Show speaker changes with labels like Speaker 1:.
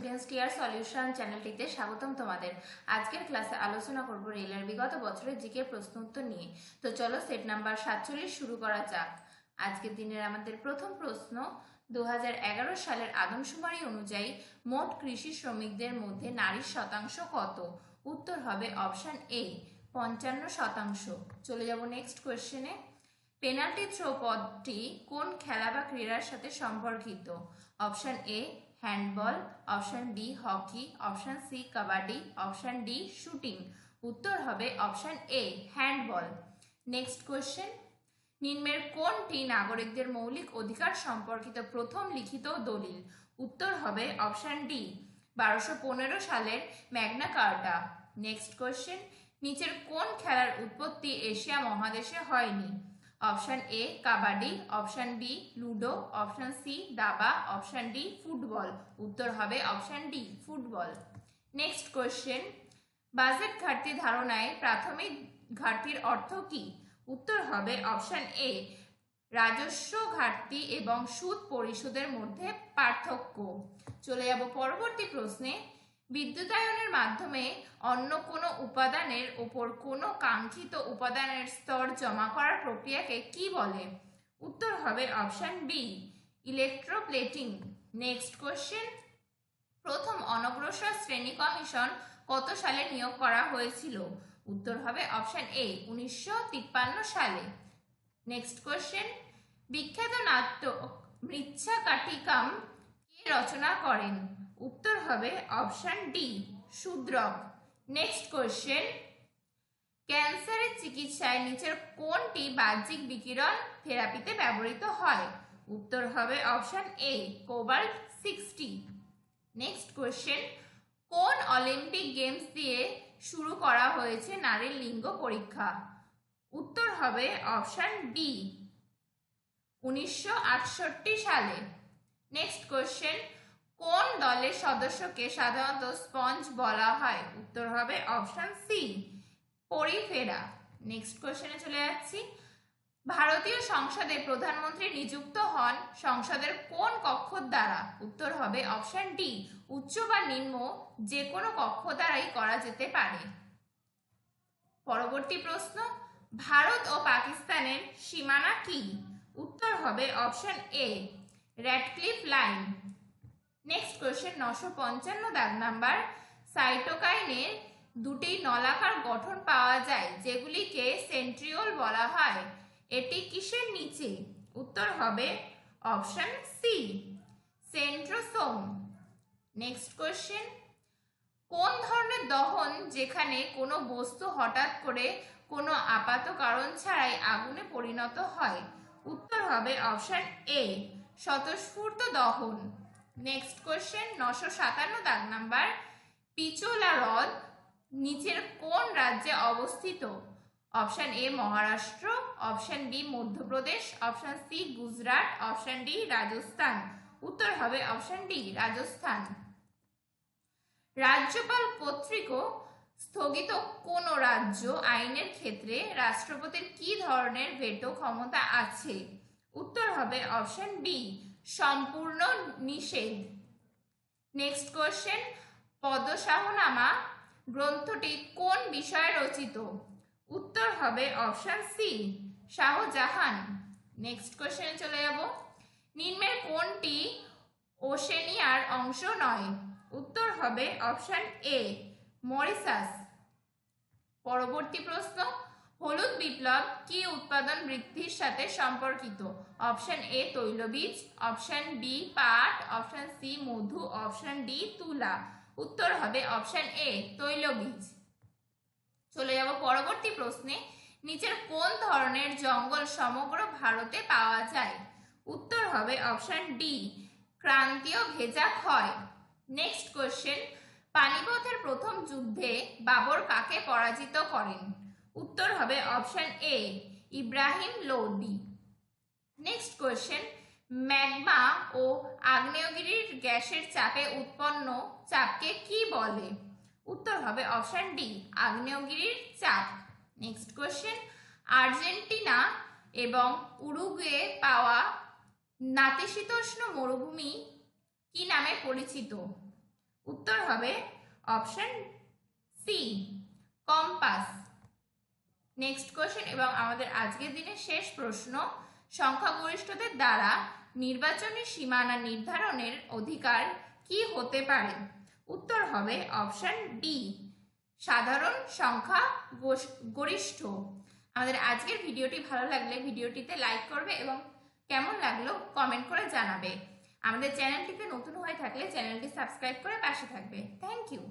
Speaker 1: Students টিয়ার solution চ্যানেলটিতে স্বাগতম তোমাদের। আজকের ক্লাসে আলোচনা করব রেলের বিগত বছরের জিকে প্রশ্ন উত্তর নিয়ে। তো চলো সেট নাম্বার 47 শুরু করা যাক। আজকের দিনের আমাদের প্রথম প্রশ্ন, 2011 সালের আদমশুমারি অনুযায়ী মোট কৃষি শ্রমিকদের মধ্যে নারীর শতাংশ কত? উত্তর হবে অপশন এ 55%। চলে যাব নেক্সট কোয়েশ্চেনে। পেনাল্টি থ্রো পদটি কোন খেলা বা ক্রীড়ার সাথে সম্পর্কিত? Option A handball, option B hockey, option C kabaddi, option D shooting. উত্তর হবে option A handball. Next question, নিম্নের কোনটি নাগরিকদের মৌলিক অধিকার সম্পর্কিত প্রথম লিখিত দলিল? উত্তর হবে অপশন ডি 1215 সালের ম্যাগনা কার্টা। নেক্সট কোয়েশ্চেন, নিচের কোন খেলার উৎপত্তি এশিয়া মহাদেশে হয়নি? Option A kabaddi, option B ludo, option C দাবা, অপশন ডি ফুটবল। উত্তর হবে option D football. Next question, budget ঘাটতি ধারণায় প্রাথমিক ঘাটতির অর্থ কি? উত্তর হবে অপশন এ রাজস্ব ঘাটতি এবং সুদ পরিশোধের মধ্যে পার্থক্য। চলে যাব পরবর্তী প্রশ্নে। বিদ্যুতায়নের মাধ্যমে অন্য কোনো উপাদানের উপর কোনো কাঙ্ক্ষিত উপাদানের স্তর জমা করার প্রক্রিয়াকে কি বলে? উত্তর হবে option B electroplating. Next question, প্রথম অনগ্রসর শ্রেণী কমিশন কত সালে নিয়োগ করা হয়েছিল? উত্তর হবে অপশন এ 1953 সালে। নেক্সট কোশ্চেন, বিখ্যাত নাটক মৃচ্ছাকাটিকাম কে রচনা করেন? উত্তর হবে option D Shudraka. Next question, ক্যান্সারের চিকিৎসায় নিচের কোনটি বাহ্যিক বিকিরণ থেরাপিতে ব্যবহৃত হয়? উত্তর হবে অপশন এ কোবাল্ট 60। নেক্সট কোয়েশ্চেন, কোন অলিম্পিক গেমস দিয়ে শুরু করা হয়েছে নারীর লিঙ্গ পরীক্ষা? উত্তর হবে অপশন বি 1968 সালে। নেক্সট কোয়েশ্চেন, কোন দলের সদস্যকে সাধারণত স্পঞ্জ বলা হয়? উত্তর হবে অপশন সি পরিফেরা। নেক্সট কোয়েশ্চেনে চলে যাচ্ছি। ভারতীয় সংসদে প্রধানমন্ত্রী নিযুক্ত হন সংসদের কোন কক্ষ দ্বারা? উত্তর হবে অপশন ডি উচ্চ বা নিম্ন যে কোনো কক্ষ দ্বারাই করা যেতে পারে। পরবর্তী প্রশ্ন, ভারত ও পাকিস্তানের সীমানা কি? উত্তর হবে অপশন এ র্যাডক্লিফ লাইন। নেক্সট কোয়েশ্চেন 955 দাগ নাম্বার, সাইটোকাইনের দুটি নলাকার গঠন পাওয়া যায় যেগুলিকে সেন্ট্রিওল বলা হয়, এটি কিসের নিচে? উত্তর হবে option C centrosome. Next question, কোন ধরনের দহন যেখানে কোনো বস্তু হঠাৎ করে কোনো আপাত কারণ ছাড়াই আগুনে পরিণত হয়? উত্তর হবে অপশন এ স্বতঃস্ফূর্ত দহন। নেক্সট কোয়েশ্চেন 957 দাগ নাম্বার, পিচোলা হ্রদ নিচের কোন রাজ্যে অবস্থিত? Option A Maharashtra, option B Madhya Pradesh, option C Gujarat, option D Rajasthan. উত্তর হবে অপশন ডি রাজস্থান। রাজ্যপাল কর্তৃক স্থগিত কোন রাজ্য আইনের ক্ষেত্রে রাষ্ট্রপতির কি ধরনের ভেটো ক্ষমতা আছে? উত্তর হবে অপশন বি সম্পূর্ণ নিষেধ। নেক্সট কোয়েশ্চেন, পদ্মশাহনামা গ্রন্থটি কোন বিষয়ে রচিত? উত্তর হবে অপশন সি শাহজাহান। নেক্সট কোয়েশ্চেনে চলে যাব। নিম্নের কোনটি ওশেনিয়ার অংশ নয়? উত্তর হবে অপশন এ মরিশাস। পরবর্তী প্রশ্ন, হলুদ বিপ্লব কি উৎপাদন বৃদ্ধির সাথে সম্পর্কিত? অপশন এ তৈলবীজ, অপশন বি পাট, অপশন সি মধু, অপশন ডি তুলা। উত্তর হবে অপশন এ তৈলবীজ। চলে যাব পরবর্তী প্রশ্নে। নিচের কোন ধরনের জঙ্গল সমগ্র ভারতে পাওয়া যায়? উত্তর হবে অপশন ডি ক্রান্তীয় ভেজা ক্ষয়। নেক্সট কোয়েশ্চেন, পানিপথের প্রথম যুদ্ধে বাবর কাকে পরাজিত করেন? উত্তর হবে option A Ibrahim Lodi. Next question, magma ও আগ্নেয়গিরির গ্যাসের চাপে উৎপন্ন চাপকে কি বলে? উত্তর হবে অপশন ডি আগ্নেয়গিরির চাপ। নেক্সট কোয়েশ্চেন, আর্জেন্টিনা এবং উরুগুয়ে পাওয়া নাতিশীতোষ্ণ মরুভূমি কি নামে পরিচিত? উত্তর হবে option C, compass. Next question এবং আমাদের আজকের দিনের শেষ প্রশ্ন, সংখ্যাগরিষ্ঠদের দ্বারা নির্বাচনী সীমানা নির্ধারণের অধিকার কি হতে পারে? উত্তর হবে অপশন ডি, সাধারণ সংখ্যা গরিষ্ঠ। আমাদের আজকের ভিডিওটি ভালো লাগলে ভিডিওটিতে লাইক করবে এবং কেমন লাগলো কমেন্ট করে জানাবে। আমাদের চ্যানেলটিতে নতুন হয়ে থাকলে চ্যানেলটি সাবস্ক্রাইব করে পাশে থাকবে। Thank you.